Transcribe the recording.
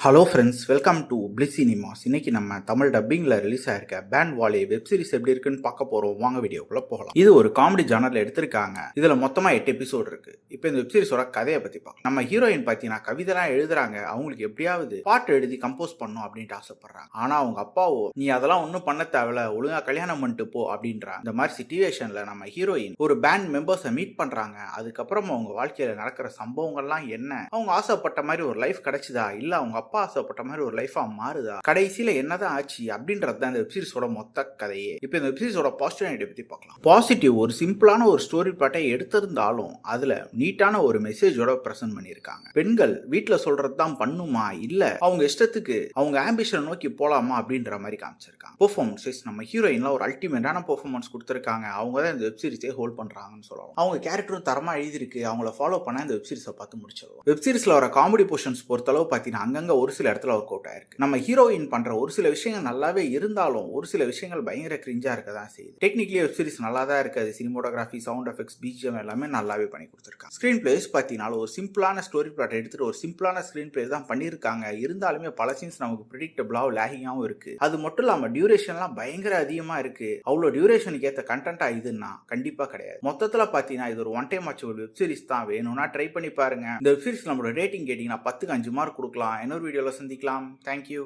Hello friends, welcome to Bliss cinemas. இன்னைக்கு நம்ம தமிழ் டப்பிங்கில் ரிலீஸ் ஆயிருக்க பேண்ட் வாலி வெப் சீரிஸ் எப்படி இருக்குன்னு பார்க்க போறோம். வாங்க வீடியோக்குள்ள போகலாம். இது ஒரு காமெடி ஜானர்ல எடுத்திருக்காங்க. இதுல மொத்தமா 8 எபிசோட் இருக்கு. இப்போ இந்த வெப் சீரிஸோட கதையை பத்தி பார்க்கலாம். நம்ம ஹீரோயின் பார்த்தீங்கன்னா கவிதைலாம் எழுதுறாங்க. அவங்களுக்கு எப்படியாவது பாட்டு எழுதி கம்போஸ் பண்ணும் அப்படின்ட்டு ஆசைப்படுறாங்க. ஆனா அவங்க அப்பாவோ நீ அதெல்லாம் ஒன்றும் பண்ண தேவையில்ல, ஒழுங்கா கல்யாணம் பண்ணிட்டு போ அப்படின்றாங்க. இந்த மாதிரி சிச்சுவேஷன்ல நம்ம ஹீரோயின் ஒரு பேண்ட் மெம்பர்ஸை மீட் பண்றாங்க. அதுக்கப்புறம் அவங்க வாழ்க்கையில நடக்கிற சம்பவங்கள்லாம் என்ன, அவங்க ஆசைப்பட்ட மாதிரி ஒரு லைஃப் கிடைச்சுதா, இல்ல அவங்க அப்பா ஆசைப்பட்ட மாதிரி ஒரு லைஃபா மாறுதா, கடைசியில என்னதான் ஆச்சு அப்படின்றது தான் இந்த வெப்சீரிஸோட மொத்த கதையே. இப்போ இந்த வெப்சீரிஸோட பாசிட்டிவிட்டி பத்தி பார்க்கலாம். பாசிட்டிவ் ஒரு சிம்பிளான ஒரு ஸ்டோரி பிளாட்டை எடுத்திருந்தாலும் அதுல நீட்டான ஒரு மெசேஜோட பிரசன்ட் பண்ணியிருக்காங்க. பெண்கள் வீட்டுல சொல்றது தான் பண்ணுமா, இல்ல அவங்க இஷ்டத்துக்கு அவங்க ஆம்பிஷன் நோக்கி போலாமா அப்படின்ற மாதிரி காமிச்சிருக்காங்க. பெர்ஃபார்மன்ஸ் நம்ம ஹீரோயின்ல ஒரு அல்டிமேட்டான பெர்ஃபார்மன்ஸ் கொடுத்திருக்காங்க. அவங்க தான் இந்த வெப்சீரிஸே ஹோல்ட் பண்றாங்கன்னு சொல்லலாம். அவங்க கேரக்டரும் தரமா எழுதிருக்கு. அவங்கள ஃபாலோ பண்ண இந்த வெப்சீரிஸை பார்த்து முடிச்சிடலாம். வெப்சீரிஸ்ல வர காமெடி போர்ஷன்ஸ் பொறுத்தளவு பார்த்தீங்கன்னா அங்கங்க ஒரு சில இடத்துல ஒர்க் அவுட் ஆயிருக்கு. நம்ம ஹீரோயின் பண்ற ஒரு சில விஷயங்கள் நல்லாவே இருந்தாலும் ஒரு சில விஷயங்கள் பயங்கர கிரிஞ்சா இருக்க தான் செய்யுது. டெக்னிக்கலி வெப் சீரிஸ் நல்லா தான் இருக்கு. சினிமோட்டோகிராஃபி, சவுண்ட் எஃபெக்ட்ஸ், பிஜிஎம் எல்லாமே நல்லாவே பண்ணி கொடுத்துருக்காங்க. ஸ்கிரீன் பிளேஸ் பார்த்தீங்கன்னா ஒரு சிம்பிளான ஸ்டோரி பிளாட் எடுத்துட்டு ஒரு சிம்பிளான ஸ்கிரீன் பிளே தான் பண்ணியிருக்காங்க. இருந்தாலுமே பல சீன்ஸ் நமக்கு ப்ரெடிக்டபிளாகவும் லேகிங்காகவும் இருக்கு. அது மட்டும் இல்லாம டியூரேஷன்லாம் பயங்கர அதிகமா இருக்கு. அவ்வளோ டியூரேஷனுக்கு ஏற்ற கண்டென்ட்டா இதுன்னா கண்டிப்பா கிடையாது. மொத்தத்தில் பார்த்தீங்கன்னா இது ஒரு one time watch web series தான். வேணும்னா ட்ரை பண்ணி பாருங்க. இந்த வெப் சீரிஸ் நம்மளோட ரேட்டிங் கேட்டீங்கன்னா 10க்கு 5 மார்க் கொடுக்கலாம். இன்னொரு வீடியோல சந்திக்கலாம். தேங்க்யூ.